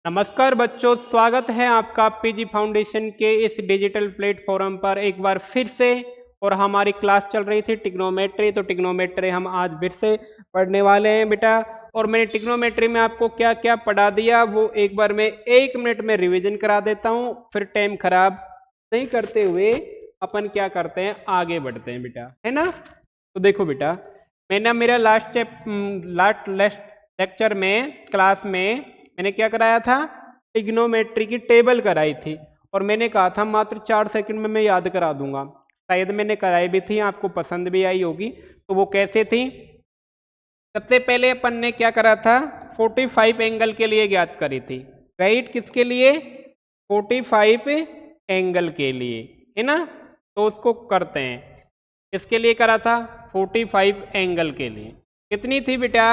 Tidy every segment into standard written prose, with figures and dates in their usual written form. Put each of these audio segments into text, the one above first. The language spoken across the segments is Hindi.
नमस्कार बच्चों, स्वागत है आपका पीजी फाउंडेशन के इस डिजिटल प्लेटफॉर्म पर एक बार फिर से। और हमारी क्लास चल रही थी टिग्नोमेट्री, तो टिग्नोमेट्री हम आज फिर से पढ़ने वाले हैं बेटा। और मैंने टिग्नोमेट्री में आपको क्या क्या पढ़ा दिया वो एक बार मैं 1 मिनट में रिवीजन करा देता हूँ, फिर टाइम खराब नहीं करते हुए अपन क्या करते हैं, आगे बढ़ते हैं बेटा, है ना। तो देखो बेटा, मैंने मेरा लास्ट लेक्चर में क्लास में मैंने क्या कराया था, टिग्नोमेट्री की टेबल कराई थी। और मैंने कहा था मात्र 4 सेकंड में मैं याद करा दूंगा। शायद मैंने कराई भी थी, आपको पसंद भी आई होगी। तो वो कैसे थी, सबसे पहले अपन ने क्या करा था, 45 एंगल के लिए ज्ञात करी थी। राइट, किसके लिए, 45 एंगल के लिए, है ना। तो उसको करते हैं, किसके लिए करा था, 45 एंगल के लिए। कितनी थी बेटा,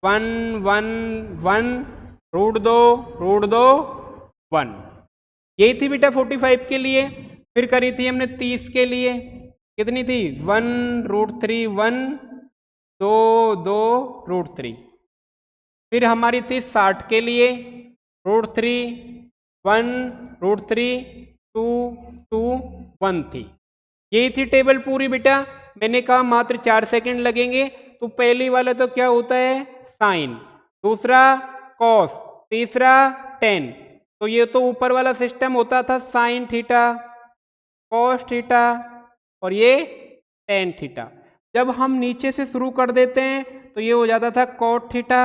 1 1 1 रूट दो 1, यही थी बेटा 45 के लिए। फिर करी थी हमने 30 के लिए, कितनी थी, 1√3 1 2 2 √3। फिर हमारी थी 60 के लिए, √3 1 √3 2 2 1 थी। यही थी टेबल पूरी बेटा। मैंने कहा मात्र 4 सेकंड लगेंगे। तो पहली वाला तो क्या होता है, साइन, दूसरा कॉस, तीसरा टेन। तो ये तो ऊपर वाला सिस्टम होता था, साइन थीटा, कॉस थीटा और ये टेन थीटा। जब हम नीचे से शुरू कर देते हैं तो ये हो जाता था कॉट थीटा,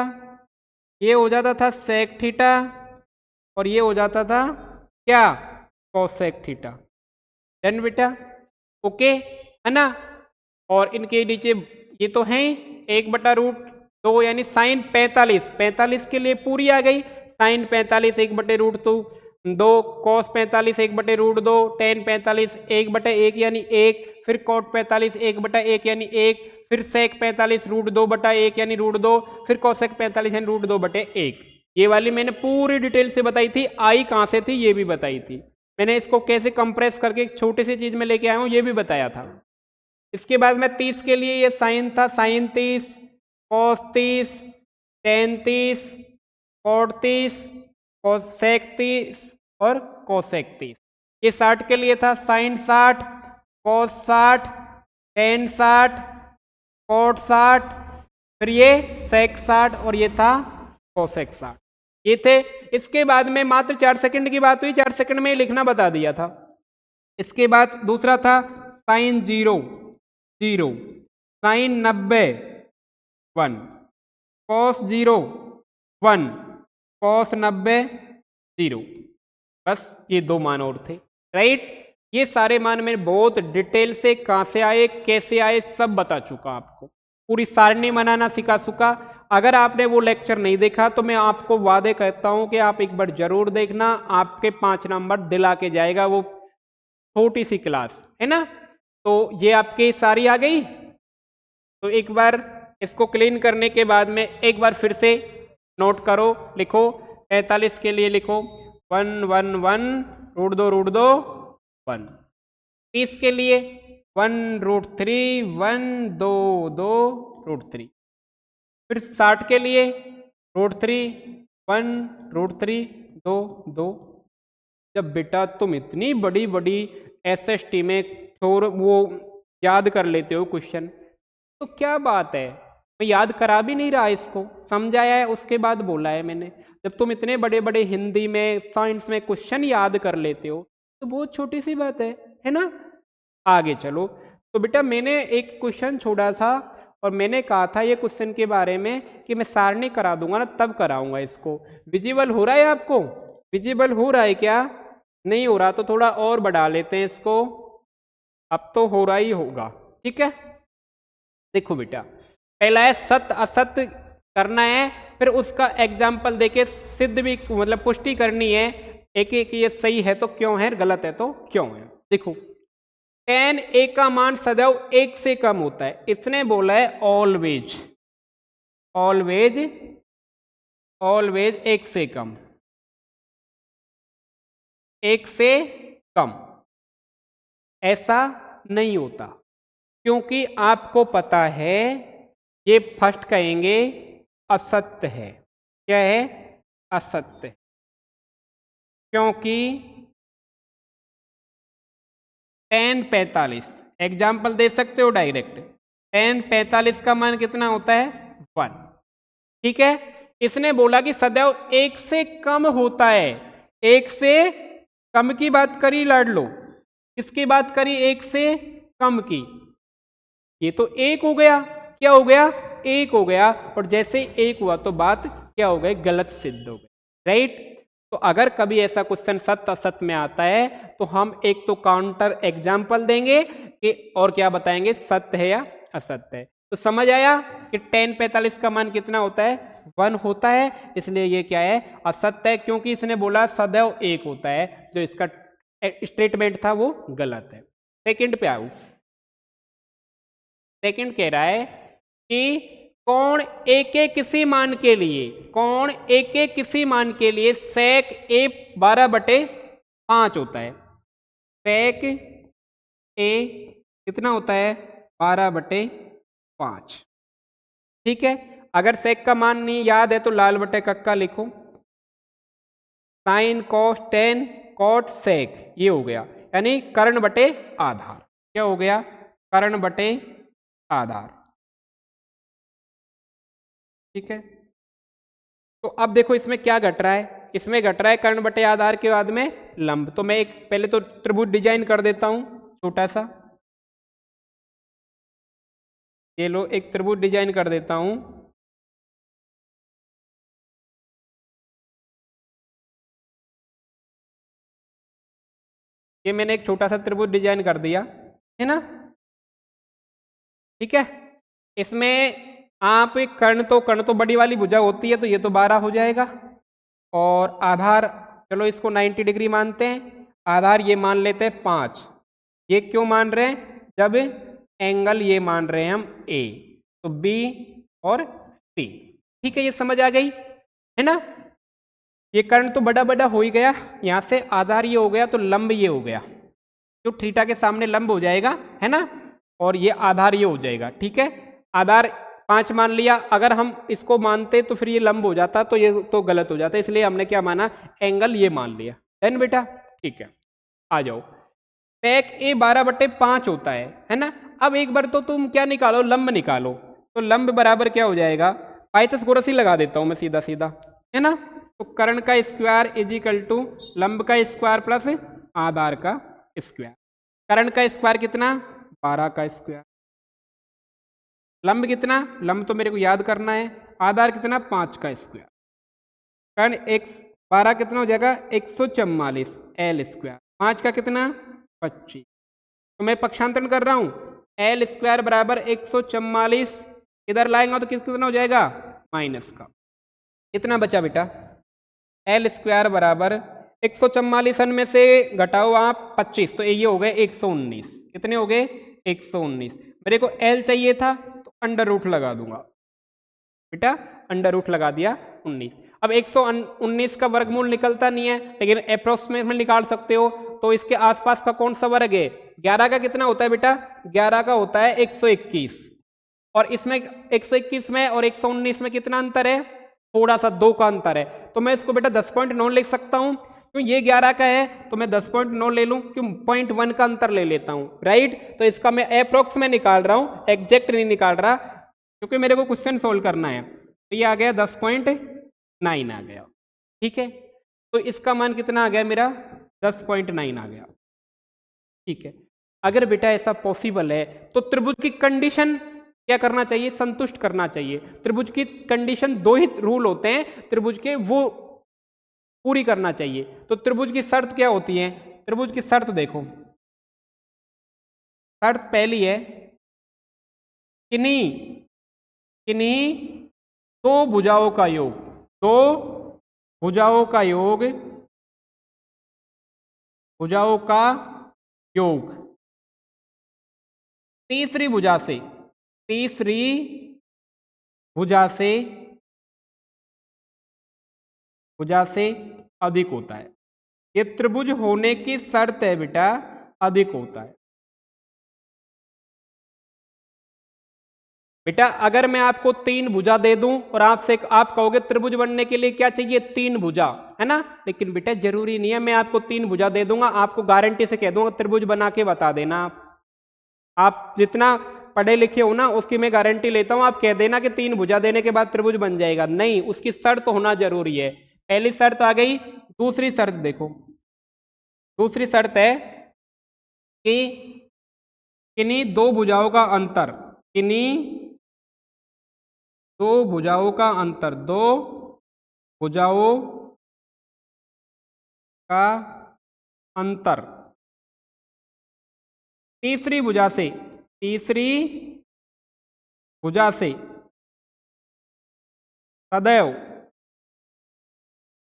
ये हो जाता था सेक थीटा और ये हो जाता था क्या, कॉसेक थीटा। डन बेटा, ओके, है ना। और इनके नीचे ये तो हैं 1/√2 यानी साइन 45 के लिए पूरी आ गई। साइन 45 1/√2, कॉस 45 1/√2, टेन 45 1/1 यानी 1, फिर कॉट 45 1/1 यानी 1, फिर सेक 45 √2/1 यानी √2, फिर कॉसेक 45 यानी √2/1। ये वाली मैंने पूरी डिटेल से बताई थी, आई कहाँ से थी ये भी बताई थी मैंने। इसको कैसे कंप्रेस करके एक छोटी सी चीज में लेके आया हूँ ये भी बताया था। इसके बाद में 30 के लिए ये साइन था, sine 30, cos 30, tan 30, cot 30, cosec 30 और कॉसेक 30। ये 60 के लिए था, साइन 60, कॉस 60, टेन 60, कॉट 60, फिर ये सेक 60 और ये था कॉसेक 60। ये थे। इसके बाद में मात्र 4 सेकंड की बात हुई, 4 सेकंड में ही लिखना बता दिया था। इसके बाद दूसरा था साइन 0 0, साइन 90 1, कॉस 0 1, कॉस 90 0। बस ये 2 मान और थे। राइट, ये सारे मान मैं बहुत डिटेल से कहाँ से आए कैसे आए सब बता चुका आपको, पूरी सारणी बनाना सिखा चुका। अगर आपने वो लेक्चर नहीं देखा तो मैं आपको वादे कहता हूं कि आप एक बार जरूर देखना, आपके 5 नंबर दिला के जाएगा वो छोटी सी क्लास, है ना। तो ये आपकी सारी आ गई। तो एक बार इसको क्लीन करने के बाद में एक बार फिर से नोट करो, लिखो 45 के लिए लिखो 1 1 1 √2 1। 30 के लिए 1√3 1 2 2 √3। फिर 60 के लिए √3 1 √3 2 2। जब बेटा तुम इतनी बड़ी बड़ी एसएसटी में वो याद कर लेते हो क्वेश्चन, तो क्या बात है, मैं याद करा भी नहीं रहा, इसको समझाया है उसके बाद बोला है मैंने। जब तुम इतने बड़े बड़े हिंदी में साइंस में क्वेश्चन याद कर लेते हो तो बहुत छोटी सी बात है ना। आगे चलो। तो बेटा मैंने एक क्वेश्चन छोड़ा था और मैंने कहा था ये क्वेश्चन के बारे में कि मैं सारणी करा दूंगा ना, तब कराऊंगा इसको। विजिबल हो रहा है आपको, विजिबल हो रहा है क्या, नहीं हो रहा तो थोड़ा और बढ़ा लेते हैं इसको, अब तो हो रहा ही होगा, ठीक है। देखो बेटा, पहला है सत्य असत्य करना है, फिर उसका एग्जाम्पल देके सिद्ध भी मतलब पुष्टि करनी है, एक एक ये सही है तो क्यों है, गलत है तो क्यों है। देखो tan a का मान सदैव 1 से कम होता है, इसने बोला है ऑलवेज, ऑलवेज ऑलवेज 1 से कम, 1 से कम। ऐसा नहीं होता क्योंकि आपको पता है ये फर्स्ट कहेंगे असत्य है। क्या है, असत्य। क्योंकि tan 45, एग्जाम्पल दे सकते हो डायरेक्ट, tan 45 का मान कितना होता है 1। ठीक है, इसने बोला कि सदैव 1 से कम होता है, 1 से कम की बात करी लाडलो, किसकी बात करी 1 से कम की, ये तो 1 हो गया, क्या हो गया 1 हो गया, और जैसे 1 हुआ तो बात क्या हो गई, गलत सिद्ध हो गई, राइट। तो अगर कभी ऐसा क्वेश्चन सत्य असत में आता है तो हम एक तो काउंटर एग्जाम्पल देंगे कि और क्या बताएंगे, सत्य है या असत्य है। तो समझ आया कि tan 45 का मान कितना होता है 1 होता है, इसलिए ये क्या है असत्य है, क्योंकि इसने बोला सदैव 1 होता है, जो इसका स्टेटमेंट था वो गलत है। सेकंड पे आओ, सेकंड कह रहा है कि कोण एक किसी मान के लिए, कोण एक किसी मान के लिए sec a 12/5 होता है, sec a कितना होता है 12/5। ठीक है, अगर sec का मान नहीं याद है तो लाल बटे कक्का लिखो, sin cos tan cot sec ये हो गया, यानी कर्ण बटे आधार, क्या हो गया कर्ण बटे आधार। ठीक है, तो अब देखो इसमें क्या घट रहा है, इसमें घट रहा है कर्ण बटे आधार के बाद में लंब। तो मैं एक पहले तो त्रिभुज डिजाइन कर देता हूं छोटा सा, ये लो एक त्रिभुज डिजाइन कर देता हूं। ये मैंने एक छोटा सा त्रिभुज डिजाइन कर दिया है ना। ठीक है, इसमें आप कर्ण तो बड़ी वाली भुजा होती है, तो ये तो 12 हो जाएगा, और आधार चलो इसको 90 डिग्री मानते हैं, आधार ये मान लेते हैं 5। ये क्यों मान रहे हैं, जब एंगल ये मान रहे हैं हम ए, तो बी और सी। ठीक है, ये समझ आ गई है ना। ये कर्ण तो बड़ा बड़ा हो ही गया, यहां से आधार ये हो गया तो लंब ये हो गया, जो थीटा के सामने लंब हो जाएगा है ना, और ये आधार ये हो जाएगा। ठीक है, आधार 5 मान लिया, अगर हम इसको मानते तो फिर ये लंब हो जाता, तो ये तो गलत हो जाता, इसलिए हमने क्या माना एंगल ये मान लिया है बेटा। ठीक है, आ जाओ, sec a 12/5 होता है ना। अब एक बार तो तुम क्या निकालो, लंब निकालो, तो लंब बराबर क्या हो जाएगा, पाइथागोरस ही लगा देता हूं मैं सीधा सीधा है ना। तो कर्ण का स्क्वायर इज इक्वल टू लंब का स्क्वायर प्लस आधार का स्क्वायर। कर्ण का स्क्वायर कितना 12 का स्क्वायर, लंब कितना, लंब तो मेरे को याद करना है, आधार कितना 5 का स्क्वायर, कर्ण x 12 कितना हो जाएगा 144 l स्क्वायर, 5 का कितना 25। तो मैं पक्षांतरण कर रहा हूं, एल स्क्वायर बराबर 144, इधर लाएंगे तो कितना हो जाएगा माइनस का, कितना बचा बेटा एल स्क्वायर बराबर 144 में से घटाओ आप 25, तो ये हो गए 119, कितने हो गए 119। मेरे को एल चाहिए था तो अंडर रूट लगा दूंगा बेटा, अंडर रूट लगा दिया 19। अब 119 का वर्गमूल निकलता नहीं है, लेकिन अप्रोक्सीमेट में निकाल सकते हो, तो इसके आसपास का कौन सा वर्ग है 11 का कितना होता है बेटा, 11 का होता है 121, और इसमें 121 में और 119 में कितना अंतर है, थोड़ा सा 2 का अंतर है, तो मैं इसको बेटा 10.9 लिख सकता हूं, क्यों ये 11 का है तो मैं 10.9 ले लूं, क्यों 0.1 का अंतर ले लेता हूं, राइट। तो इसका मैं अप्रोक्स में निकाल रहा हूं, एग्जैक्ट नहीं निकाल रहा, क्योंकि मेरे को क्वेश्चन सोल्व करना है। तो ये आ गया 10.9 आ गया। ठीक है, तो इसका मान कितना आ गया मेरा 10.9 आ गया। ठीक है, अगर बेटा ऐसा पॉसिबल है तो त्रिभुज की कंडीशन क्या करना चाहिए, संतुष्ट करना चाहिए। त्रिभुज की कंडीशन 2 ही रूल होते हैं त्रिभुज के, वो पूरी करना चाहिए। तो त्रिभुज की शर्त क्या होती है, त्रिभुज की शर्त देखो, शर्त पहली है किन्हीं 2 भुजाओं का योग, 2 भुजाओं का योग, भुजाओं का योग तीसरी भुजा से, तीसरी भुजा से अधिक होता है। ये त्रिभुज होने की शर्त है बेटा, अधिक होता है। बेटा अगर मैं आपको 3 भुजा दे दूं और आपसे आप कहोगे त्रिभुज बनने के लिए क्या चाहिए 3 भुजा, है ना। लेकिन बेटा जरूरी नहीं है, मैं आपको 3 भुजा दे दूंगा, आपको गारंटी से कह दूंगा त्रिभुज बना के बता देना। आप जितना पढ़े लिखे हो ना, उसकी मैं गारंटी लेता हूं, आप कह देना कि 3 भुजा देने के बाद त्रिभुज बन जाएगा, नहीं, उसकी शर्त होना जरूरी है। पहली शर्त आ गई। दूसरी शर्त देखो, दूसरी शर्त है कि किन्हीं दो भुजाओं का अंतर, किन्हीं दो भुजाओं का अंतर, दो भुजाओं का अंतर तीसरी भुजा से, तीसरी भुजा से सदैव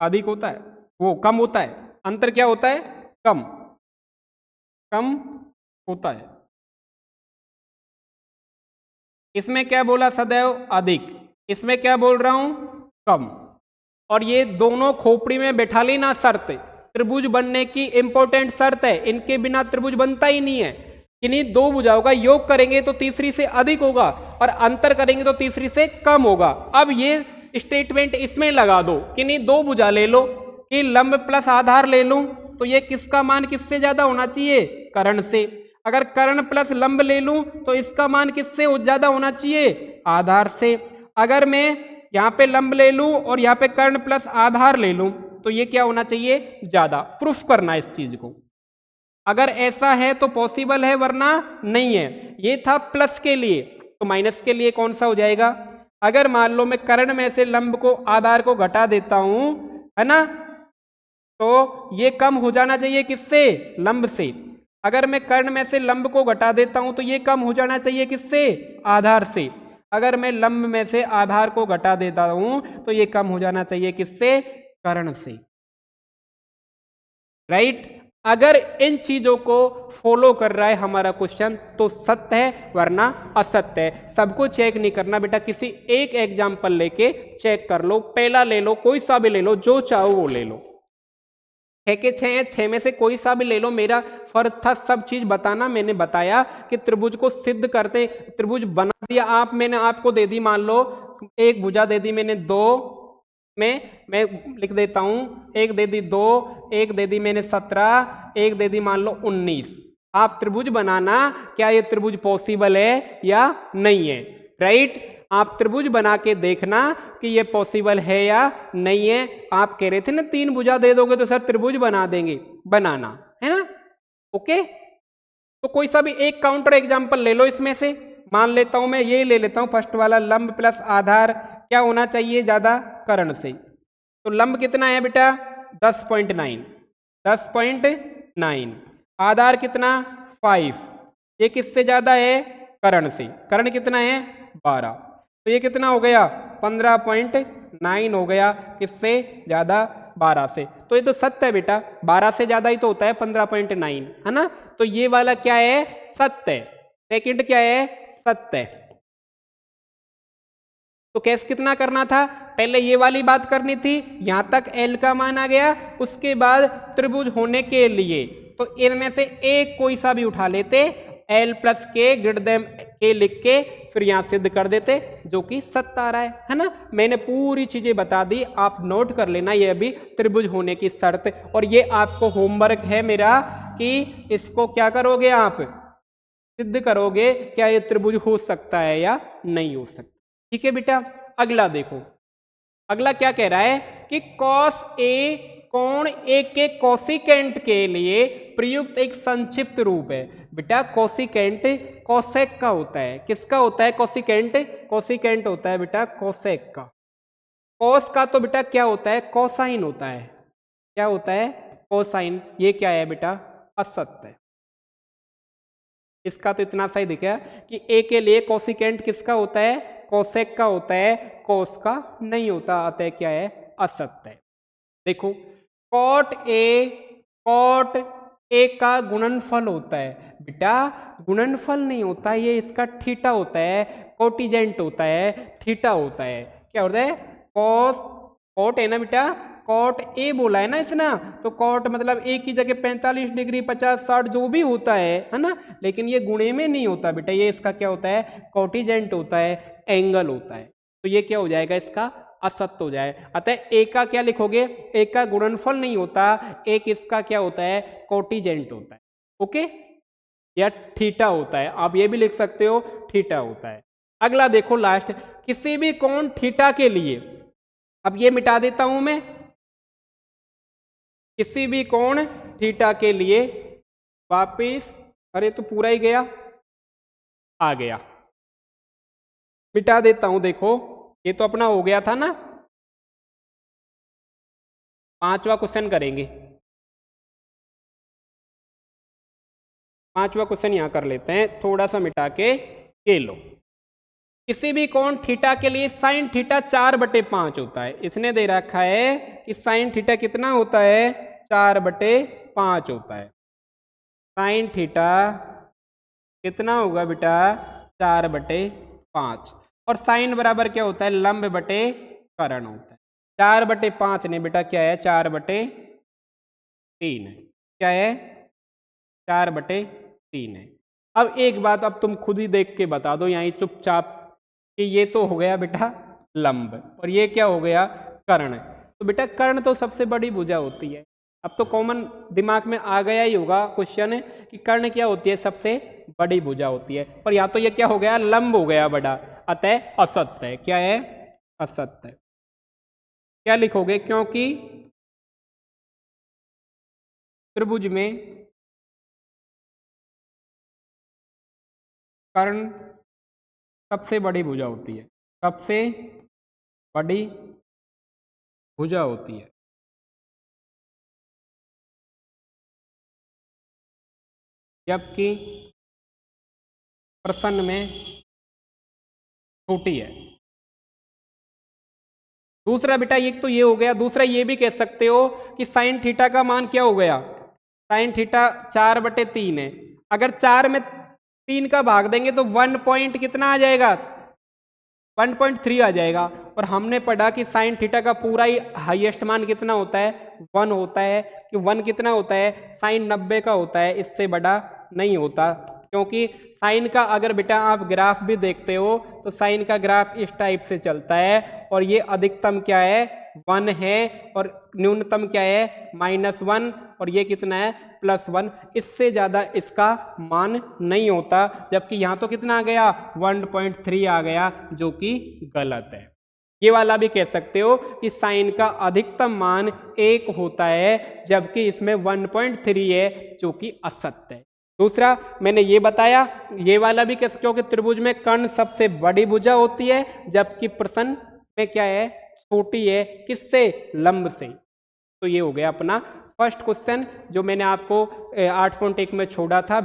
अधिक होता है, वो कम होता है। अंतर क्या होता है? कम, कम होता है। इसमें क्या बोला? सदैव अधिक। इसमें क्या बोल रहा हूं? कम। और ये दोनों खोपड़ी में बैठा लेना शर्त, त्रिभुज बनने की इंपॉर्टेंट शर्त है, इनके बिना त्रिभुज बनता ही नहीं है। किन्हीं दो भुजाओं का योग करेंगे तो तीसरी से अधिक होगा, और अंतर करेंगे तो तीसरी से कम होगा। अब ये स्टेटमेंट इसमें लगा दो, किन्हीं दो भुजा ले लो कि लंब प्लस आधार ले लूं तो ये किसका मान किससे ज्यादा होना चाहिए? कर्ण से। अगर कर्ण प्लस लंब ले लूं तो इसका मान किससे ज्यादा होना चाहिए? आधार से। अगर मैं यहाँ पे लंब ले लूं और यहाँ पे कर्ण प्लस आधार ले लूं तो ये क्या होना चाहिए? ज्यादा। प्रूफ करना इस चीज को, अगर ऐसा है तो पॉसिबल है, वरना नहीं है। ये था प्लस के लिए, तो माइनस के लिए कौन सा हो जाएगा? अगर मान लो मैं कर्ण में से लंब को आधार को घटा देता हूं, है ना, तो ये कम हो जाना चाहिए किससे? लंब से। अगर मैं कर्ण में से लंब को घटा देता हूं तो ये कम हो जाना चाहिए किससे? आधार से। अगर मैं लंब में से आधार को घटा देता हूं तो ये कम हो जाना चाहिए किससे? कर्ण से। राइट। अगर इन चीजों को फॉलो कर रहा है हमारा क्वेश्चन तो सत्य है, वरना असत्य है। सबको चेक नहीं करना बेटा, किसी एक एग्जाम्पल लेके चेक कर लो। पहला ले लो, कोई सा भी ले लो, जो चाहो वो ले लो। 6 के 6 हैं, 6 में से कोई सा भी ले लो। मेरा फर्ज था सब चीज बताना। मैंने बताया कि त्रिभुज को सिद्ध करते, त्रिभुज बना दिया आप, मैंने आपको दे दी, मान लो एक भुजा दे दी मैंने 2 में, मैं लिख देता हूं, एक दे दी 2, एक दे दी मैंने 17, एक दे दी मान लो 19। आप त्रिभुज बनाना, क्या ये त्रिभुज पॉसिबल है या नहीं है? राइट। आप त्रिभुज बना के देखना कि ये पॉसिबल है या नहीं है। आप कह रहे थे ना 3 भुजा दे दोगे तो सर त्रिभुज बना देंगे, बनाना है ना। ओके, तो कोई सा भी एक काउंटर एग्जांपल ले लो इसमें से। मान लेता हूं मैं ये ले लेता हूं फर्स्ट वाला, लंब प्लस आधार क्या होना चाहिए? ज्यादा, कर्ण से। तो लंब कितना है बेटा? 10.9, 10.9। आधार कितना? 5। ये किससे ज्यादा है? कर्ण से। कर्ण कितना है? 12। तो ये कितना हो गया? 15.9 हो गया, किससे ज्यादा? 12 से। तो ये तो सत्य है बेटा, 12 से ज्यादा ही तो होता है 15.9, है ना। तो ये वाला क्या है? सत्य। सेकंड क्या है? सत्य। तो कैसे कितना करना था? पहले ये वाली बात करनी थी, यहां तक एल का मान आ गया। उसके बाद त्रिभुज होने के लिए तो इनमें से एक कोई सा भी उठा लेते, एल प्लस के ग्रेटर देन के लिख के फिर यहां सिद्ध कर देते, जो कि सत्य आ रहा है ना। मैंने पूरी चीजें बता दी, आप नोट कर लेना ये अभी त्रिभुज होने की शर्त। और ये आपको होमवर्क है मेरा कि इसको क्या करोगे? आप सिद्ध करोगे क्या ये त्रिभुज हो सकता है या नहीं हो सकता। ठीक है बेटा। अगला देखो, अगला क्या कह रहा है कि कॉस ए कोण ए के कोसिकेंट के लिए प्रयुक्त एक संक्षिप्त रूप है। बेटा कोसिकेंट कोसेक का होता है। किसका होता है कोसिकेंट? कोसिकेंट होता है बेटा कोसेक का। कॉस का तो बेटा क्या होता है? कोसाइन होता है। क्या होता है? कोसाइन। ये क्या है बेटा? असत्य है। इसका तो इतना सही दिखा कि ए के लिए कोसिकेंट किसका होता है? कोसेक का होता है, कोस का नहीं होता। अतः क्या है? असत्य है। देखो कॉट ए का गुणनफल होता है। बेटा गुणनफल नहीं होता, ये इसका थीटा होता है, कोटिजेंट होता है, थीटा होता है। क्या होता है? कॉस, कॉट है ना बेटा, कॉट ए बोला है ना इसने, तो कॉट मतलब ए की जगह 45 डिग्री 50 60 जो भी होता है ना, लेकिन ये गुणे में नहीं होता बेटा, ये इसका क्या होता है? कोटिजेंट होता है, एंगल होता है। तो ये क्या हो जाएगा? इसका असत हो जाए। अतः ए का क्या लिखोगे, ए का गुणनफल नहीं होता, एक इसका क्या होता है, कोटिजेंट होता है। ओके, या थीटा होता है, आप ये भी लिख सकते हो थीटा होता है। अगला देखो लास्ट, किसी भी कोण थीटा के लिए, अब ये मिटा देता हूं मैं, किसी भी कोण थीटा के लिए वापिस, अरे तो पूरा ही गया, आ गया, मिटा देता हूं। देखो ये तो अपना हो गया था ना, पांचवा क्वेश्चन करेंगे, पांचवा क्वेश्चन यहां कर लेते हैं, थोड़ा सा मिटा के ये लो। किसी भी कोण थीटा के लिए साइन थीटा 4/5 होता है। इसने दे रखा है कि साइन थीटा कितना होता है, 4/5 होता है। साइन थीटा कितना होगा बेटा, 4/5। और साइन बराबर क्या होता है, लंब बटे कर्ण होता है। 4/5 ने बेटा क्या है, 4/3 है। क्या है, 4/3 है। अब एक बात, अब तुम खुद ही देख के बता दो यहीं चुपचाप, कि ये तो हो गया बेटा लंब और ये क्या हो गया, कर्ण। तो बेटा कर्ण तो सबसे बड़ी भुजा होती है। अब तो कॉमन दिमाग में आ गया ही होगा क्वेश्चन कि कर्ण क्या होती है, सबसे बड़ी भुजा होती है। पर या तो ये क्या हो गया, लंब हो गया बड़ा, अतः असत्य है। क्या है, असत्य है। क्या लिखोगे, क्योंकि त्रिभुज में कर्ण सबसे बड़ी भुजा होती है, सबसे बड़ी भुजा होती है। जबकि प्रश्न में छोटी है। दूसरा बेटा ये तो ये हो गया, दूसरा ये भी कह सकते हो कि साइन थीटा का मान क्या हो गया, साइन थीटा 4/3 है। अगर 4 में 3 का भाग देंगे तो 1 पॉइंट कितना आ जाएगा, 1.3 आ जाएगा। और हमने पढ़ा कि साइन थीटा का पूरा ही हाईएस्ट मान कितना होता है, 1 होता है। कि 1 कितना होता है, साइन 90 का होता है, इससे बड़ा नहीं होता। क्योंकि साइन का अगर बेटा आप ग्राफ भी देखते हो तो साइन का ग्राफ इस टाइप से चलता है, और ये अधिकतम क्या है, 1 है, और न्यूनतम क्या है, -1, और ये कितना है, +1। इससे ज्यादा इसका मान नहीं होता। जबकि यहां तो कितना आ गया, 1.3 आ गया, जो कि गलत है। ये वाला भी कह सकते हो कि साइन का अधिकतम मान 1 होता है, जबकि इसमें 1.3 है, जो कि असत्य है। दूसरा मैंने ये बताया, ये वाला भी कह सकते हो कि त्रिभुज में कर्ण सबसे बड़ी भुजा होती है, जबकि प्रश्न में क्या है, छोटी है, किससे, लंब से। तो ये हो गया अपना फर्स्ट क्वेश्चन, जो मैंने आपको 8.1 में छोड़ा था,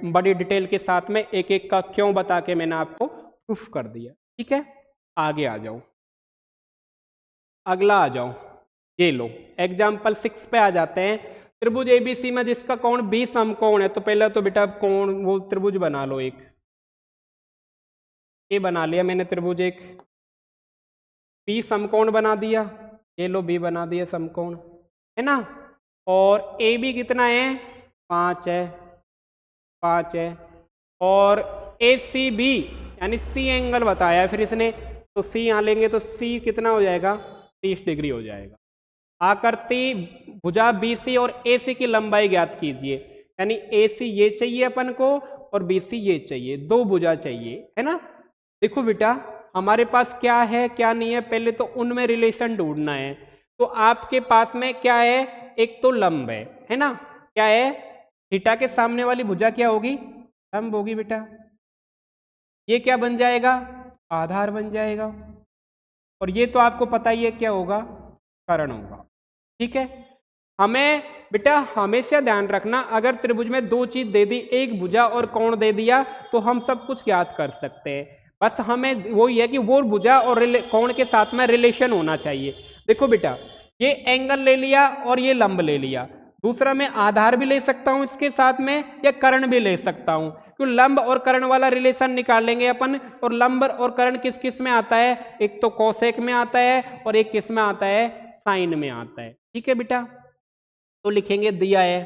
बड़ी डिटेल के साथ में एक एक का क्यों बता के मैंने आपको प्रूफ कर दिया। ठीक है, आगे आ जाओ, अगला आ जाओ। ये लो एग्जाम्पल 6 पे आ जाते हैं। त्रिभुज एबीसी में जिसका कोण 20 समकोण है, तो पहले तो बेटा कोण वो त्रिभुज बना लो एक, ये बना लिया मैंने त्रिभुज एक, बी समकोण बना दिया, ये लो बी बना दिया समकोण, है ना। और ए बी कितना है, 5 है, 5 है। और ए सी बी यानी सी एंगल बताया है फिर इसने, तो सी यहाँ लेंगे तो सी कितना हो जाएगा, 30 डिग्री हो जाएगा। आकृति भुजा बीसी और एसी की लंबाई ज्ञात कीजिए। यानी एसी ये चाहिए अपन को और बीसी ये चाहिए, दो भुजा चाहिए, है ना। देखो बेटा हमारे पास क्या है क्या नहीं है, पहले तो उनमें रिलेशन ढूंढना है। तो आपके पास में क्या है, एक तो लंब है ना। क्या है, थीटा के सामने वाली भुजा क्या होगी, लंब होगी बेटा। ये क्या बन जाएगा, आधार बन जाएगा। और ये तो आपको पता ही है क्या होगा, कर्ण होगा। ठीक है, हमें बेटा हमेशा ध्यान रखना, अगर त्रिभुज में दो चीज दे दी, एक भुजा और कोण दे दिया, तो हम सब कुछ ज्ञात कर सकते हैं। बस हमें वो ही है कि वो भुजा और कोण के साथ में रिलेशन होना चाहिए। देखो बेटा ये एंगल ले लिया और ये लंब ले लिया, दूसरा मैं आधार भी ले सकता हूं इसके साथ में, या कर्ण भी ले सकता हूं। क्यों, लंब और कर्ण वाला रिलेशन निकालेंगे अपन। और लंब और कर्ण किस किस में आता है, एक तो कोसेक में आता है और एक किस में आता है, साइन में आता है। ठीक है बेटा, तो लिखेंगे दिया है,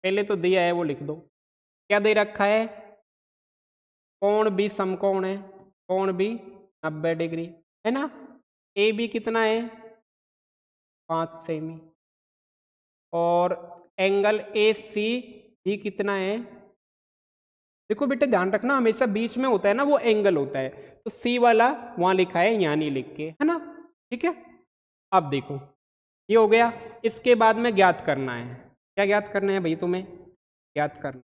पहले तो दिया है वो लिख दो। क्या दे रखा है, कोण भी समकोण है, कोण भी 90 डिग्री, है ना। ए बी कितना है 5 सेमी, और एंगल ए सी भी कितना है, देखो बेटे ध्यान रखना हमेशा बीच में होता है ना वो एंगल होता है, तो सी वाला वहां लिखा है यहाँ नहीं लिख के, है ना। ठीक है, अब देखो ये हो गया। इसके बाद में ज्ञात करना है, क्या ज्ञात करना है भाई तुम्हें, ज्ञात करना,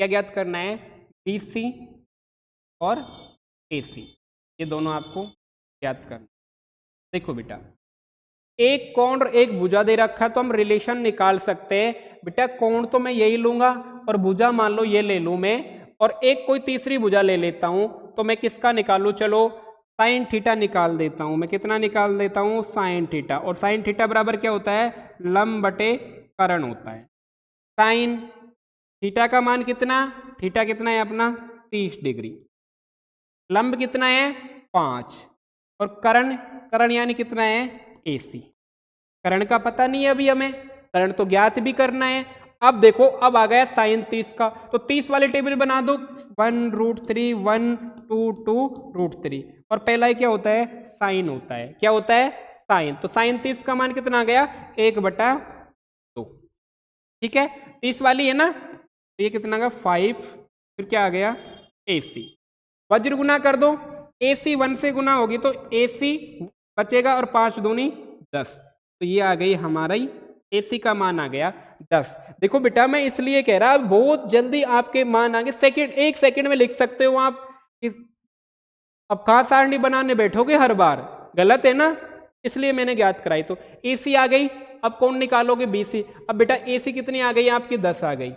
क्या ज्ञात करना है, बी सी और ए सी, ये दोनों आपको ज्ञात करना। देखो बेटा एक कोण और एक भुजा दे रखा है तो हम रिलेशन निकाल सकते हैं। बेटा कोण तो मैं यही लूंगा और भुजा मान लो ये ले लूं मैं, और एक कोई तीसरी भुजा ले लेता हूं, तो मैं किसका निकालूं, चलो साइन थीटा निकाल देता हूं। मैं कितना निकाल देता हूं, साइन थीटा, और साइन थीटा बराबर क्या होता है, लंब बटे कर्ण होता है। साइन थीटा का मान कितना, थीटा कितना है अपना 30 डिग्री, लंब कितना है 5, और कर्ण, कर्ण यानी कितना है AC। कर्ण का पता नहीं है अभी हमें, कर्ण तो ज्ञात भी करना है। अब देखो अब आ गया साइन 30 का, तो 30 वाली टेबल बना दो, 1√3 1 2 2√3, और पहला ही क्या होता है साइन होता है, क्या होता है साइन, तो साइन 30 का मान कितना आ गया 1/2। ठीक है 30 वाली है ना, तो ये कितना का 5, फिर क्या आ गया AC, वज्र गुना कर दो, AC 1 से गुना होगी तो AC बचेगा, और 5 दूनी 10, तो ये आ गई हमारा ही AC का मान आ गया 10। देखो बेटा मैं इसलिए कह रहा बहुत जल्दी आपके मान आ गए, सेकेंड 1 सेकेंड में लिख सकते हो आप। अब कहाँ सारणी बनाने बैठोगे हर बार, गलत है ना, इसलिए मैंने ज्ञात कराई। तो AC आ गई, अब कौन निकालोगे BC, अब बेटा AC कितनी आ गई आपकी 10 आ गई।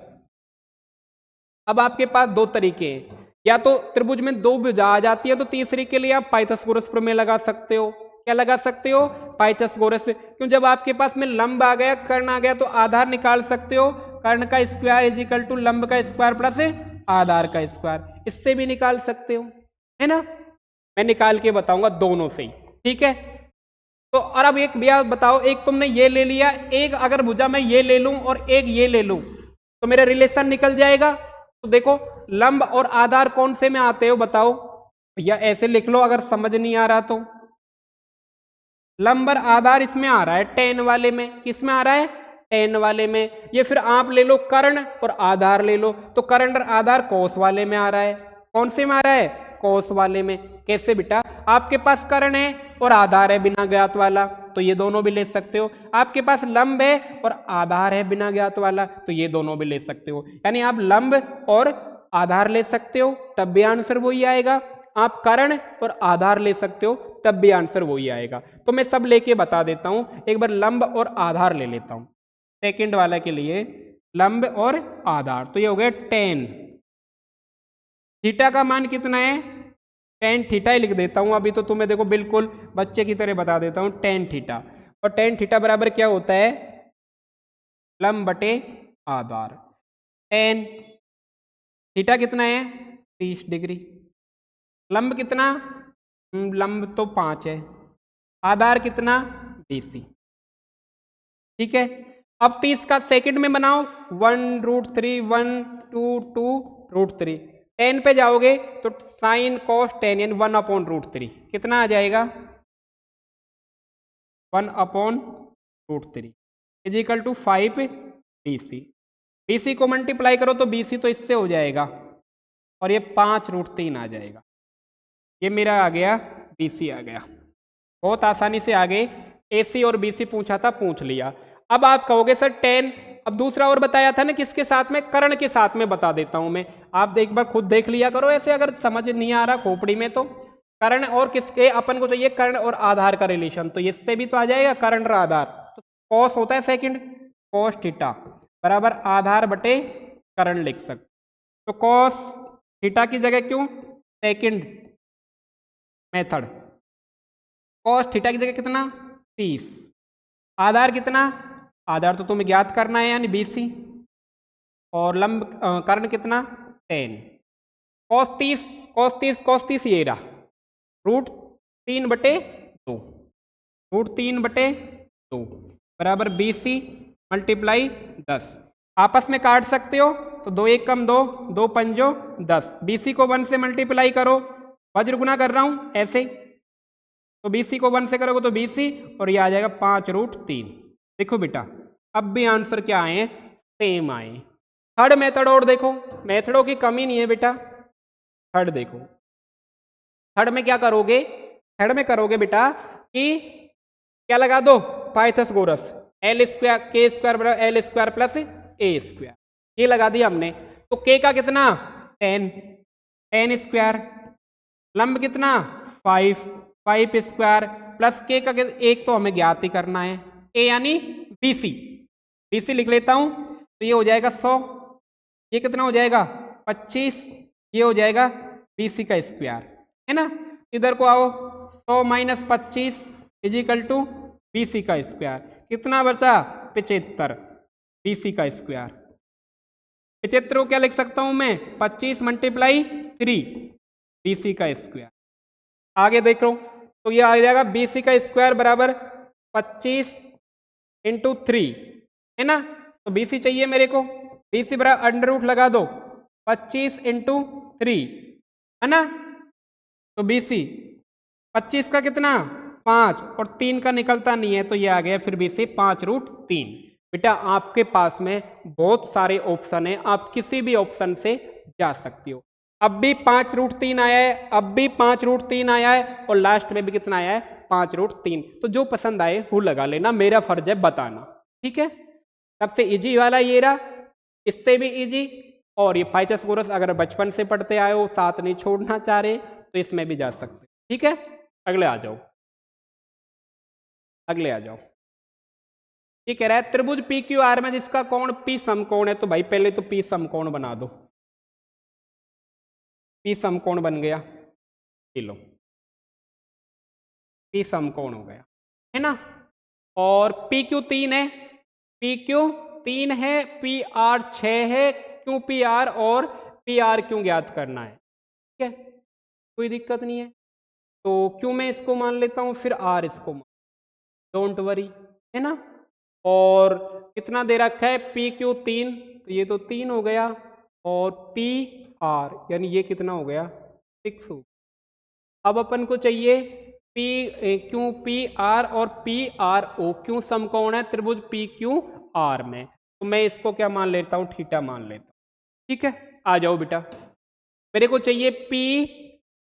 अब आपके पास दो तरीके हैं, या तो त्रिभुज में दो भुजा आ जाती है तो तीसरी के लिए आप पाइथागोरस प्रमेय लगा सकते हो। क्या लगा सकते हो, पाइथागोरस, क्यों जब आपके पास में लंब आ गया कर्ण आ गया तो आधार निकाल सकते हो, कर्ण का स्क्वायर इज इक्वल टू लंब का स्क्वायर प्लस आधार का स्क्वायर, इससे भी निकाल सकते हो, है ना। मैं निकाल के बताऊंगा दोनों से ही, ठीक है। तो और अब एक भैया बताओ, एक तुमने ये ले लिया, एक अगर भुजा मैं ये ले लूं और एक ये ले लूं तो मेरा रिलेशन निकल जाएगा। तो देखो लंब और आधार कौन से में आते हो बताओ, या ऐसे लिख लो अगर समझ नहीं आ रहा तो। लंब और आधार इसमें आ रहा है tan वाले में, किस में आ रहा है tan वाले में। ये फिर आप ले लो कर्ण और आधार ले लो, तो कर्ण और आधार कोस वाले में आ रहा है, कौन से में आ रहा है कोस वाले में। कैसे बेटा, आपके पास कर्ण है और आधार है बिना ज्ञात वाला, तो ये दोनों भी ले सकते हो। आपके पास लंब है और आधार है बिना ज्ञात वाला, तो ये दोनों भी ले सकते हो। यानी आप लंब और आधार ले सकते हो तब भी आंसर वही आएगा, आप कर्ण और आधार ले सकते हो तब भी आंसर वही आएगा। तो मैं सब लेके बता देता हूं, एक बार लंब और आधार ले लेता हूं सेकंड वाला के लिए, लंब और आधार। तो ये हो गया tan, थीटा का मान कितना है tan थीटा ही लिख देता हूं अभी तो तुम्हें, देखो बिल्कुल बच्चे की तरह बता देता हूं tan थीटा, और tan थीटा बराबर क्या होता है लंब बटे आधार। tan थीटा कितना है 30 डिग्री, लंब कितना, लंब तो 5 है, आधार कितना BC। ठीक है, अब 30 का सेकंड में बनाओ, 1√3 1 2 2√3, 10 पे जाओगे तो साइन कॉस टेन यानी 1/√3 कितना आ जाएगा 1/√3 is equal to 5 BC। BC को मल्टीप्लाई करो तो BC तो इससे हो जाएगा, और ये 5√3 आ जाएगा। ये मेरा आ गया BC आ गया, बहुत आसानी से आ गए। AC और BC पूछा था, पूछ लिया। अब आप कहोगे सर tan, अब दूसरा और बताया था ना किसके साथ में, कर्ण के साथ में बता देता हूं मैं, आप एक बार खुद देख लिया करो ऐसे, अगर समझ नहीं आ रहा खोपड़ी में तो। कर्ण और किसके, अपन को चाहिए कर्ण और आधार का रिलेशन, तो इससे भी तो आ जाएगा कर्ण और आधार, तो कॉस होता है सेकंड, कॉस थीटा बराबर आधार बटे कर्ण लिख सकते। तो कॉस थीटा की जगह क्यों सेकंड मेथड, कॉस थीटा की जगह कितना 30, आधार कितना, आधार तो तुम्हें ज्ञात करना है यानी BC, और लंब कर्ण कितना 10, कॉस 30 कॉस 30 कॉस 30 ये रहा √3/2, √3/2 बराबर BC मल्टीप्लाई 10। आपस में काट सकते हो तो 2 1 कम 2, 2 पंजो 10, BC को 1 से मल्टीप्लाई करो, वज्र गुना कर रहा हूं ऐसे, तो BC को 1 से करोगे तो BC और ये आ जाएगा 5√3। देखो बेटा अब भी आंसर क्या आए, सेम आए। थर्ड मेथड और देखो, मेथडों की कमी नहीं है बेटा। थर्ड देखो, थर्ड में क्या करोगे, थर्ड में करोगे बेटा कि क्या लगा दो, Pythagoras, L square K square बराबर L square plus A square, ये लगा दिया हमने। तो K का कितना 10, 10 स्क्वायर, लंब कितना 5, 5 स्क्वायर प्लस K का एक तो हमें ज्ञात ही करना है, A यानी BC, BC लिख लेता हूं, तो ये हो जाएगा 100, ये कितना हो जाएगा 25, ये हो जाएगा BC का स्क्वायर, है ना। इधर को आओ, 100 माइनस 25 इजिकल टू BC का स्क्वायर, कितना बचा 75, BC का स्क्वायर। 75 को क्या लिख सकता हूं मैं, 25 मल्टीप्लाई 3, BC का स्क्वायर। आगे देखो तो ये आ जाएगा BC का स्क्वायर बराबर 25 इंटू 3, है ना। तो BC चाहिए मेरे को, BC बराबर अंडर रूट लगा दो 25 इंटू 3, है ना। तो BC 25 का कितना 5 और 3 का निकलता नहीं है, तो ये आ गया फिर BC 5√3। बेटा आपके पास में बहुत सारे ऑप्शन है, आप किसी भी ऑप्शन से जा सकती हो। अब भी 5√3 आया है, अब भी 5√3 आया है, और लास्ट में भी कितना आया है 5√3। तो जो पसंद आए वो लगा लेना, मेरा फर्ज है बताना, ठीक है। सबसे इजी वाला ये रहा, इससे भी इजी, और ये पाइथागोरस अगर बचपन से पढ़ते आए हो, साथ नहीं छोड़ना चाह रहे तो इसमें भी जा सकते, ठीक है। अगले आ जाओ, अगले आ जाओ। ये कह रहा है त्रिभुज PQR में जिसका कोण P समकोण है, तो भाई पहले तो P समकोण बना दो, P समकोण बन गया, लो P समकोण हो गया, है ना। और PQ 3 है, PQ 3 है, PR 6 है, QPR और PRQ ज्ञात करना है, ठीक है, कोई दिक्कत नहीं है। तो Q में इसको मान लेता हूं, फिर R इसको मान, डोंट वरी, है ना। और कितना दे रखा है PQ 3, तो ये तो 3 हो गया, और PR यानी ये कितना हो गया 6 हो। अब अपन को चाहिए QPR और PRO, क्यों समकोण है त्रिभुज PQR में, तो मैं इसको क्या मान लेता हूं, थीटा मान लेता हूं, ठीक है। आ जाओ बेटा, मेरे को चाहिए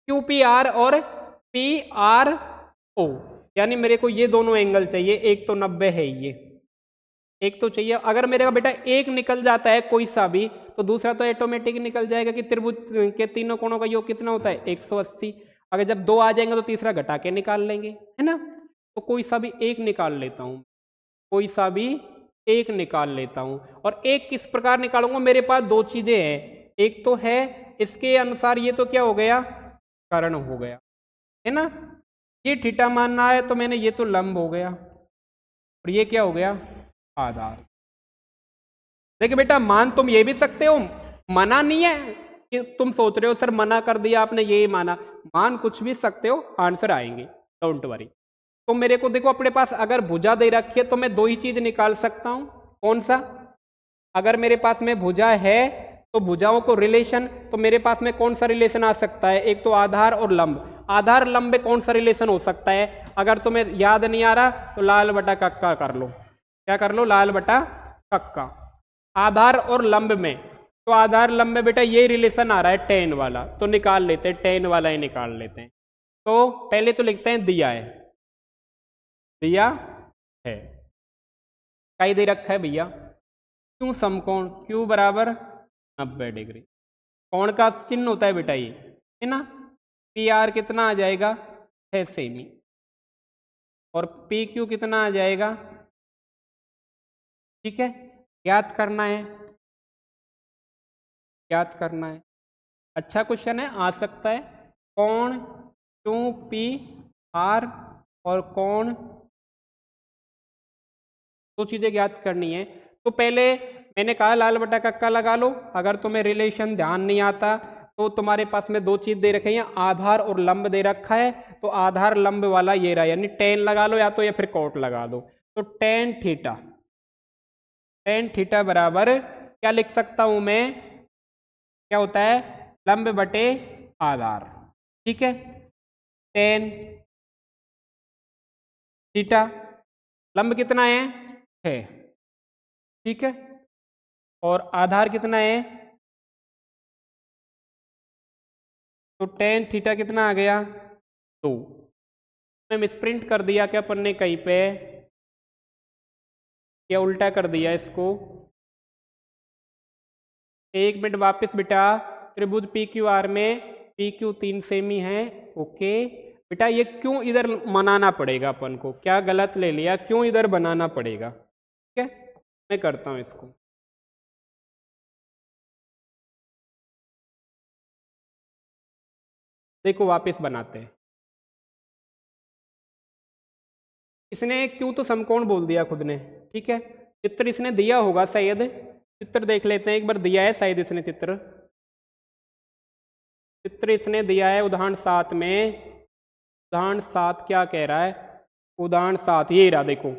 QPR और PRO, यानी मेरे को ये दोनों एंगल चाहिए, एक तो 90 है, ये एक तो चाहिए। अगर मेरे का बेटा एक निकल जाता है कोई सा भी, तो दूसरा तो ऑटोमेटिक निकल जाएगा कि त्रिभुज के तीनों कोणों का योग कितना होता है 180। अगर जब 2 आ जाएंगे तो तीसरा घटा के निकाल लेंगे, है ना। तो कोई सा भी एक निकाल लेता हूं, कोई सा भी एक निकाल लेता हूं। और एक किस प्रकार निकालूंगा, मेरे पास दो चीजें हैं, एक तो है इसके अनुसार ये तो क्या हो गया कर्ण हो गया, है ना। ये थीटा मानना है तो मैंने ये तो लंब हो गया, और ये क्या हो गया आधार। देखिए बेटा मान तुम ये भी सकते हो, मना नहीं है कि तुम सोच रहे हो सर मना कर दिया आपने यही माना, मान कुछ भी सकते हो, आंसर आएंगे, डोंट वरी। तो मेरे को देखो अपने पास अगर भुजा दे रखी है तो मैं दो ही चीज निकाल सकता हूं, कौन सा, अगर मेरे पास में भुजा है तो भुजाओं को रिलेशन, तो मेरे पास में कौन सा रिलेशन आ सकता है, एक तो आधार और लंब। आधार लंब में कौन सा रिलेशन हो सकता है, अगर तुम्हें याद नहीं आ रहा तो लाल बटा कक्का कर लो, क्या कर लो लाल बटा कक्का। आधार और लंब में, तो आधार लंब में बेटा ये रिलेशन आ रहा है tan वाला, तो निकाल लेते हैं, tan वाला ही निकाल लेते हैं। तो पहले तो लिखते हैं दिया है, दिया है, क्या दे रखा है भैया, क्यों समकोण, Q बराबर 90 डिग्री, कोण का चिन्ह होता है बेटा ये, है ना। PR कितना आ जाएगा 6 सेमी, और PQ कितना आ जाएगा, ठीक है, ज्ञात करना है, ज्ञात करना है। अच्छा क्वेश्चन है, आ सकता है। कोण QPR और कोण, दो चीजें ज्ञात करनी है। तो पहले मैंने कहा लाल बटा कक्का लगा लो, अगर तुम्हें रिलेशन ध्यान नहीं आता तो तुम्हारे पास में दो चीज दे रखी है, आधार और लंब दे रखा है, तो आधार लंब वाला ये रहा, यानी tan लगा लो या तो या फिर कोट लगा दो, तो tan थीटा, टेन थीटा बराबर क्या लिख सकता हूं मैं, क्या होता है, लंब बटे आधार। ठीक है, टेन थीटा, लंब कितना है 6, ठीक है, और आधार कितना है, तो टेन थीटा कितना आ गया 2। मैं मिसप्रिंट कर दिया क्या अपन ने कहीं पे, या उल्टा कर दिया इसको। एक मिनट वापस बेटा, त्रिभुज पी क्यू आर में पी क्यू 3 सेम ही है। ओके बेटा, ये क्यों इधर बनाना पड़ेगा अपन को, क्या गलत ले लिया, क्यों इधर बनाना पड़ेगा। ठीक है, मैं करता हूं इसको। देखो वापस बनाते हैं। इसने क्यों तो समकोण बोल दिया खुद ने। ठीक है, चित्र इसने दिया होगा शायद, चित्र देख लेते हैं एक बार, दिया है शायद इसने चित्र इसने दिया है उदाहरण 7 में। उदाहरण 7 क्या कह रहा है, उदाहरण 7 ये रहा देखो।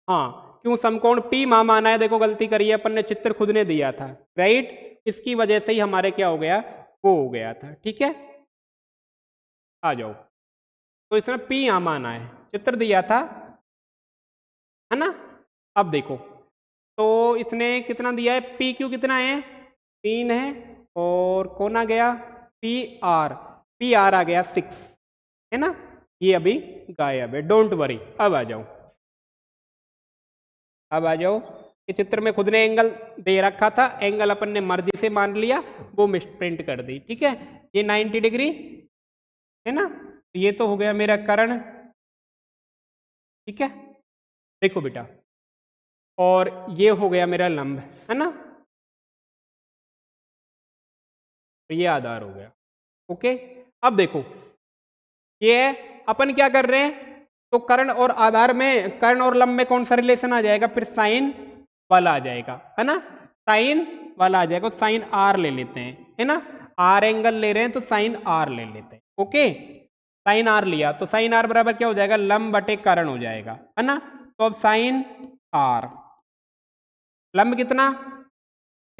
हाँ, क्यों समकोण P माना है, देखो गलती करी है अपन ने, चित्र खुद ने दिया था, राइट, इसकी वजह से ही हमारे क्या हो गया, वो हो गया था। ठीक है, आ जाओ। तो इसने P यहाँ माना है, चित्र दिया था, है ना। अब देखो, तो इसने कितना दिया है, पी क्यू कितना है 3 है, और कौन आ गया पी आर आ गया 6, है ना। ये अभी गायब है, डोंट वरी। अब आ जाओ, ये चित्र में खुद ने एंगल दे रखा था, एंगल अपन ने मर्जी से मान लिया, वो मिसप्रिंट कर दी। ठीक है, ये 90 डिग्री है ना, ये तो हो गया मेरा कर्ण। ठीक है, देखो बेटा, और ये हो गया मेरा लंब, है ना, तो ये आधार हो गया। ओके, अब देखो ये अपन क्या कर रहे हैं, तो कर्ण और आधार में, कर्ण और लंब में कौन सा रिलेशन आ जाएगा, फिर साइन वाला आ जाएगा, है ना, साइन वाला आ जाएगा। तो साइन आर ले लेते हैं, है ना, आर एंगल ले रहे हैं तो साइन आर ले लेते हैं। ओके, साइन आर लिया तो साइन आर बराबर क्या हो जाएगा, लंब बटे कर्ण हो जाएगा, है ना। तो अब साइन आर, लंब कितना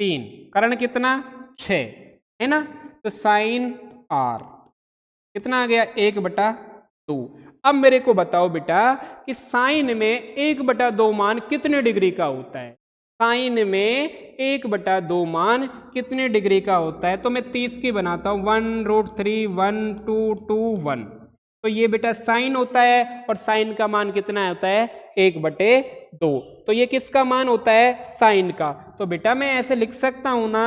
3, कर्ण कितना 6, है ना, तो साइन आर कितना आ गया 1/2। अब मेरे को बताओ बेटा कि साइन में 1/2 मान कितने डिग्री का होता है, साइन में 1/2 मान कितने डिग्री का होता है। तो मैं 30 की बनाता हूं, 1√3 1 2 2 1। तो ये बेटा साइन होता है, और साइन का मान कितना होता है 1/2। तो ये किसका मान होता है, साइन का। तो बेटा मैं ऐसे लिख सकता हूं ना,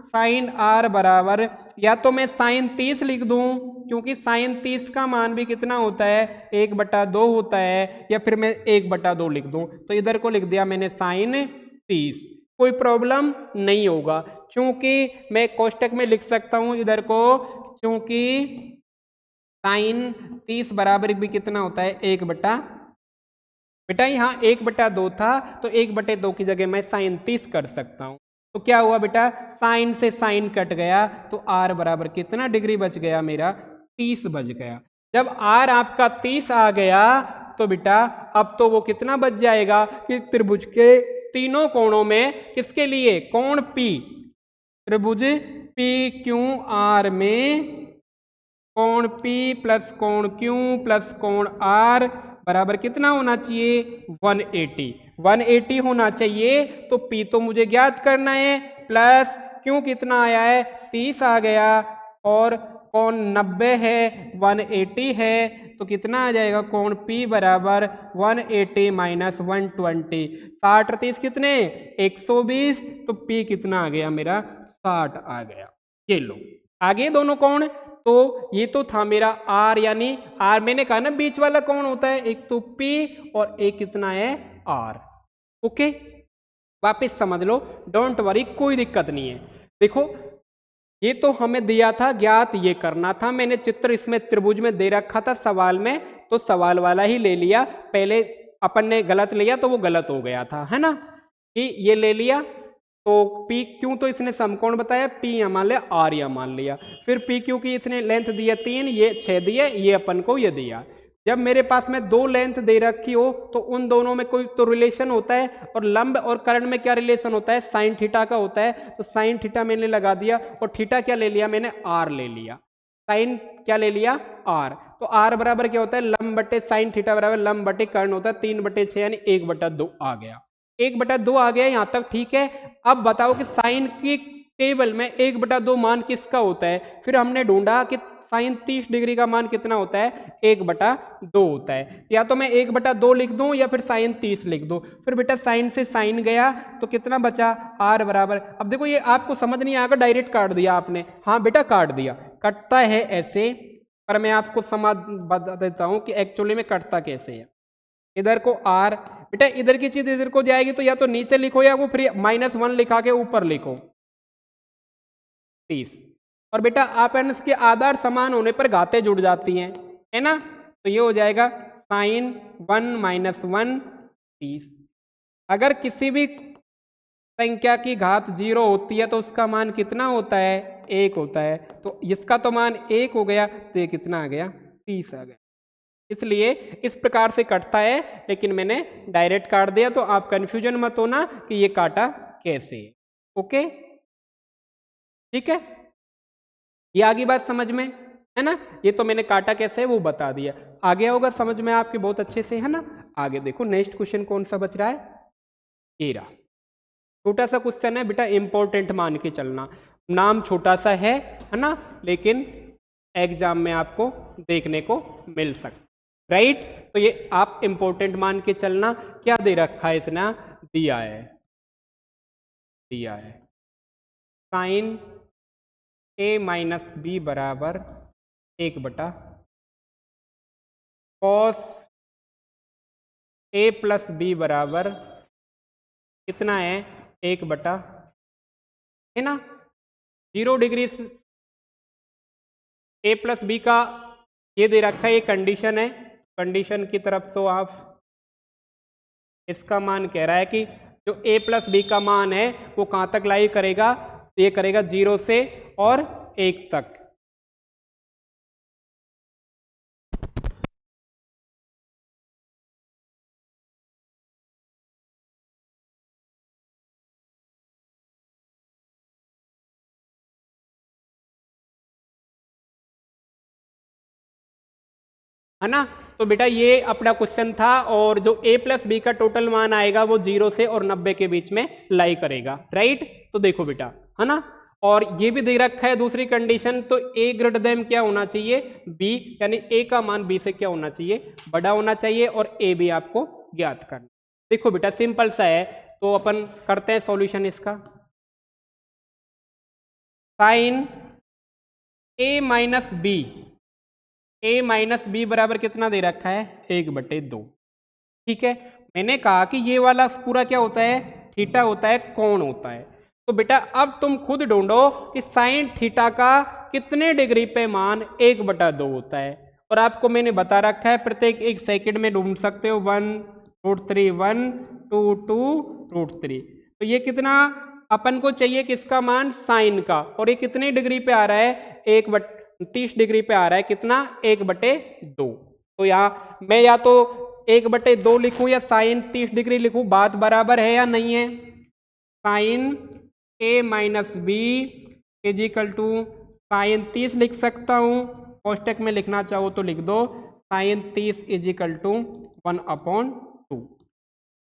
साइन आर बराबर, या तो मैं साइन 30 लिख दूं, क्योंकि साइन 30 का मान भी कितना होता है 1/2 होता है, या फिर मैं 1/2 लिख दूं। तो इधर को लिख दिया मैंने साइन 30, कोई प्रॉब्लम नहीं होगा, क्योंकि मैं कोष्टक में लिख सकता हूं इधर को, क्योंकि साइन 30 बराबर भी कितना होता है 1/, बेटा यहाँ 1/2 था, तो 1/2 की जगह मैं साइन 30 कर सकता हूं। तो क्या हुआ बेटा, साइन से साइन कट गया, तो आर बराबर कितना डिग्री बच गया मेरा 30 बच गया। जब आर आपका 30 आ गया, तो बेटा अब तो वो कितना बच जाएगा कि त्रिभुज के तीनों कोणों में, किसके लिए, कोण पी, त्रिभुज पी क्यू आर में कोण पी प्लस कोण क्यू प्लस कोण आर बराबर कितना होना चाहिए 180 होना चाहिए। तो P तो मुझे ज्ञात करना है, प्लस क्यों कितना आया है 30 आ गया, और कोण 90 है 180 है, तो कितना आ जाएगा कोण P बराबर 180 माइनस 120, 60 30 कितने 120, तो P कितना आ गया मेरा 60 आ गया। ये लो आगे दोनों कोण, तो ये तो था मेरा R, यानी R मैंने कहा ना बीच वाला कौन होता है, एक तो P और एक कितना है R। ओके, वापस समझ लो, डोंट वरी, कोई दिक्कत नहीं है। देखो ये तो हमें दिया था ज्ञात, ये करना था, मैंने चित्र इसमें त्रिभुज में दे रखा था सवाल में, तो सवाल वाला ही ले लिया, पहले अपन ने गलत लिया तो वो गलत हो गया था, है ना, कि ये ले लिया। तो पी क्यों तो इसने समकोण बताया, पी या मान लिया, आर या मान लिया, फिर पी क्यू की इसने लेंथ दिया 3, ये 6 दिया, ये अपन को ये दिया। जब मेरे पास में दो लेंथ दे रखी हो तो उन दोनों में कोई तो रिलेशन होता है, और लंब और कर्ण में क्या रिलेशन होता है, साइन थीटा का होता है। तो साइन थीटा मैंने लगा दिया, और थीटा क्या ले लिया मैंने, आर ले लिया। साइन क्या ले लिया, आर। तो आर बराबर क्या होता है, लंब बटे साइन थीटा बराबर लंब बटे कर्ण होता है 3/6 यानी 1/2 आ गया। 1/2 आ गया, यहां तक ठीक है। अब बताओ कि साइन की टेबल में 1/2 मान किसका होता है। फिर हमने ढूंढा कि साइन 30 डिग्री का मान कितना होता है, 1/2 होता है। या तो मैं 1/2 लिख दूं या फिर साइन 30 लिख दूं। फिर बेटा साइन से साइन गया तो कितना बचा, आर बराबर। अब देखो ये आपको समझ नहीं आएगा, डायरेक्ट काट दिया आपने। हाँ बेटा काट दिया, कटता है ऐसे, पर मैं आपको समझ बता देता हूं कि एक्चुअली में कटता कैसे है। इधर को आर, बेटा इधर की चीज इधर को जाएगी तो या तो नीचे लिखो या वो फिर -1 लिखा के ऊपर लिखो 30। और बेटा अपेंड्स के आधार समान होने पर घातें जुड़ जाती हैं, है ना। तो ये हो जाएगा साइन 1 - 1 30। अगर किसी भी संख्या की घात 0 होती है तो उसका मान कितना होता है, 1 होता है। तो इसका तो मान 1 हो गया, तो ये कितना आ गया, 30 आ गया। इसलिए इस प्रकार से कटता है, लेकिन मैंने डायरेक्ट काट दिया, तो आप कंफ्यूजन मत होना कि ये काटा कैसे है। ओके ठीक है, ये आगे बात समझ में है ना। ये तो मैंने काटा कैसे है वो बता दिया, आ गया होगा समझ में आपके बहुत अच्छे से, है ना। आगे देखो नेक्स्ट क्वेश्चन कौन सा बच रहा है, ये रहा। छोटा सा क्वेश्चन है बेटा, इंपॉर्टेंट मान के चलना। नाम छोटा सा है ना, लेकिन एग्जाम में आपको देखने को मिल सकता, राइट। तो ये आप इंपॉर्टेंट मान के चलना। क्या दे रखा है, इतना दिया है, दिया है साइन a - b बराबर 1/, कॉस a + b बराबर कितना है, 1/, है ना। 0 डिग्री a + b का ये दे रखा है, ये कंडीशन है। कंडीशन की तरफ तो आप, इसका मान कह रहा है कि जो a + b का मान है वो कहाँ तक लाई करेगा, ये करेगा 0 से और 1 तक। है ना। तो बेटा ये अपना क्वेश्चन था, और जो a + b का टोटल मान आएगा वो 0 से और 90 के बीच में लाई करेगा, राइट। तो देखो बेटा, है ना। और ये भी दे रखा है दूसरी कंडीशन, तो a > क्या होना चाहिए, b, यानी a का मान b से क्या होना चाहिए, बड़ा होना चाहिए, और a भी आपको ज्ञात करना। देखो बेटा सिंपल सा है, तो अपन करते हैं सॉल्यूशन इसका। Sine a - b, a - b बराबर कितना दे रखा है, 1/2। ठीक है, मैंने कहा कि ये वाला पूरा क्या होता है, थीटा होता है, कोण होता है। तो बेटा अब तुम खुद ढूंढो कि साइन थीटा का कितने डिग्री पे मान 1/2 होता है। और आपको मैंने बता रखा है प्रत्येक 1 सेकंड में ढूंढ सकते हो, 1√3 1 2 2√3। तो ये कितना अपन को चाहिए, किसका मान, साइन का। और ये कितने डिग्री पे आ रहा है, 30 डिग्री पे आ रहा है, कितना, 1/2। तो यहाँ मैं या तो 1/2 लिखूं या साइन 30 डिग्री लिखूं, बात बराबर है या नहीं है। साइन a - b = साइन 30 लिख सकता हूं, कोष्टक में लिखना चाहो तो लिख दो, साइन 30 = 1/2,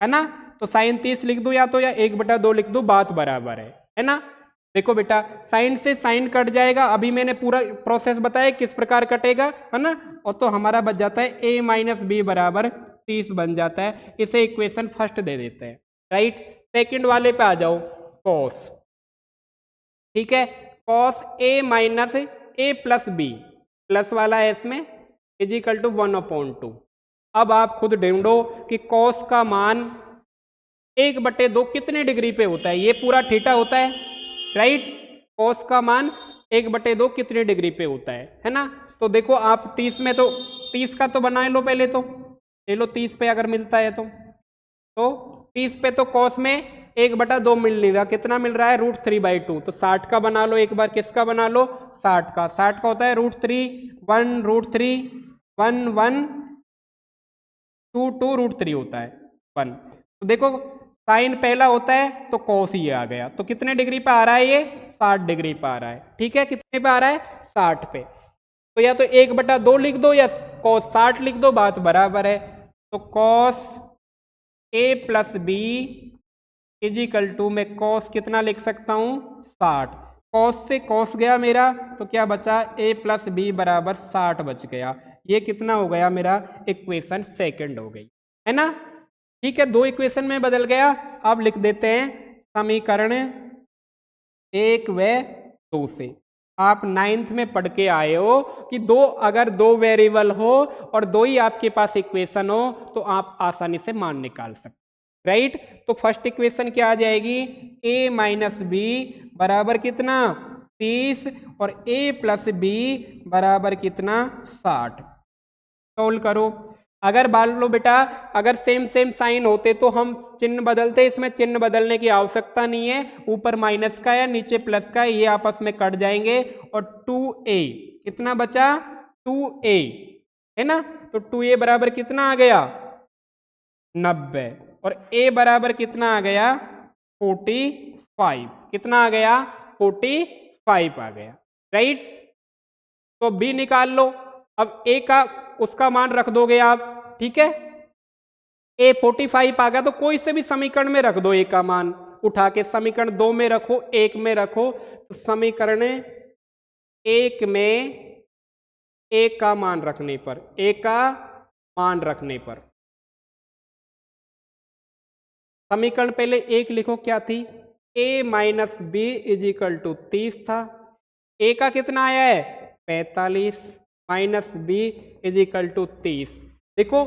है ना। तो साइन 30 लिख दो या तो, या 1/2 लिख दो, बात बराबर है ना। देखो बेटा साइन से साइन कट जाएगा, अभी मैंने पूरा प्रोसेस बताया किस प्रकार कटेगा, है ना। और तो हमारा बच जाता है a - b बराबर 30 बन जाता है। इसे इक्वेशन फर्स्ट दे देते हैं, राइट। सेकंड वाले पे आ जाओ, कॉस, ठीक है। कॉस a + b, प्लस वाला है इसमें, = 1/2। अब आप खुद ढूंढो कि कॉस का मान 1/2 कितने डिग्री पे होता है, ये पूरा थीटा होता है, राइट। कॉस का मान 1/2 कितने डिग्री पे होता है ना। तो देखो आप 30 में, तो 30 का तो बना लो पहले, तो ले लो 30 पे अगर मिलता है तो 30 पे तो कॉस में 1/2 मिल नहीं रहा, कितना मिल रहा है, √3/2। तो 60 का बना लो एक बार, किसका बना लो, 60 का। 60 का होता है √3 1 √3 1 1 2√3 होता है 1। तो देखो साइन पहला होता है तो कॉस ये आ गया, तो कितने डिग्री पे आ रहा है ये 60 डिग्री पे आ रहा है। ठीक है, कितने पे आ रहा है 60 पे। तो या तो 1/2 लिख दो या कॉस 60 लिख दो, बात बराबर है। तो cos a plus B is equal to, मैं कॉस कितना लिख सकता हूं 60, कॉस से कॉस गया मेरा तो क्या बचा a प्लस बी बराबर 60 बच गया। ये कितना हो गया मेरा इक्वेशन सेकंड हो गई, है ना। ठीक है, 2 इक्वेशन में बदल गया। अब लिख देते हैं समीकरण 1 व 2 से। आप 9th में पढ़ के आए हो कि अगर दो वेरिएबल हो और दो ही आपके पास इक्वेशन हो तो आप आसानी से मान निकाल सकते, राइट। तो फर्स्ट इक्वेशन क्या आ जाएगी, a माइनस बी बराबर कितना 30 और a प्लस बी बराबर कितना 60। सॉल्व करो। अगर मान लो बेटा अगर सेम सेम साइन होते तो हम चिन्ह बदलते, इसमें चिन्ह बदलने की आवश्यकता नहीं है, ऊपर माइनस का है नीचे प्लस का है, ये आपस में कट जाएंगे और 2a कितना बचा 2a, है ना। तो 2a बराबर कितना आ गया 90 और a बराबर कितना आ गया 45, कितना आ गया 45 आ गया, राइट। तो b निकाल लो। अब a का उसका मान रख दोगे आप, ठीक है। a 45 आ गया तो कोई से भी समीकरण में रख दो a का मान, उठा के समीकरण 2 में रखो 1 में रखो, तो समीकरण 1 में a का मान रखने पर, a का मान रखने पर समीकरण पहले 1 लिखो क्या थी, a minus B is equal to 30 था, a का कितना आया है 45 minus B is equal to 30। देखो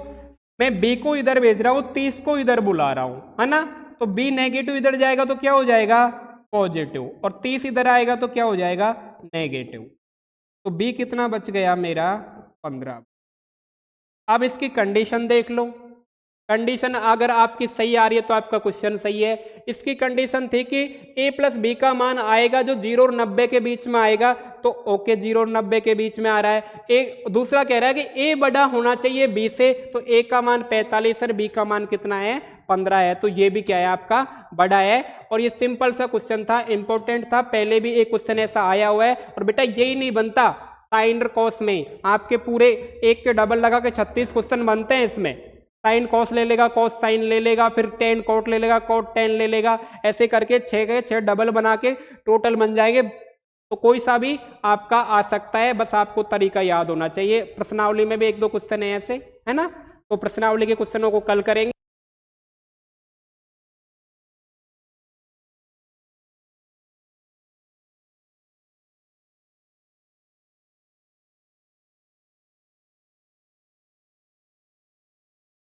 मैं b को इधर भेज रहा हूं 30 को इधर बुला रहा हूं, है ना। तो b नेगेटिव इधर जाएगा तो क्या हो जाएगा पॉजिटिव, और 30 इधर आएगा तो क्या हो जाएगा नेगेटिव। तो b कितना बच गया मेरा 15। अब इसकी कंडीशन देख लो, कंडीशन अगर आपकी सही आ रही है तो आपका क्वेश्चन सही है। इसकी कंडीशन थी कि a प्लस बी का मान आएगा जो 0 और 90 के बीच में आएगा, तो ओके 0 और 90 के बीच में आ रहा है। एक दूसरा कह रहा है कि a बड़ा होना चाहिए b से, तो a का मान 45 और b का मान कितना है 15 है, तो ये भी क्या है आपका बड़ा है। और ये सिंपल सा क्वेश्चन था, इंपॉर्टेंट था, पहले भी एक क्वेश्चन ऐसा आया हुआ है। और बेटा यही नहीं बनता साइन और कॉस में, आपके पूरे 1 के डबल लगा के 36 क्वेश्चन बनते हैं इसमें। साइन कॉस ले लेगा, कॉस साइन ले लेगा, फिर टेन कॉट ले लेगा, कॉट टेन ले लेगा, ऐसे करके 6 के 6 डबल बना के टोटल बन जाएंगे। तो कोई सा भी आपका आ सकता है, बस आपको तरीका याद होना चाहिए। प्रश्नावली में भी 1-2 क्वेश्चन है ऐसे, है ना। तो प्रश्नावली के क्वेश्चनों को कल करेंगे।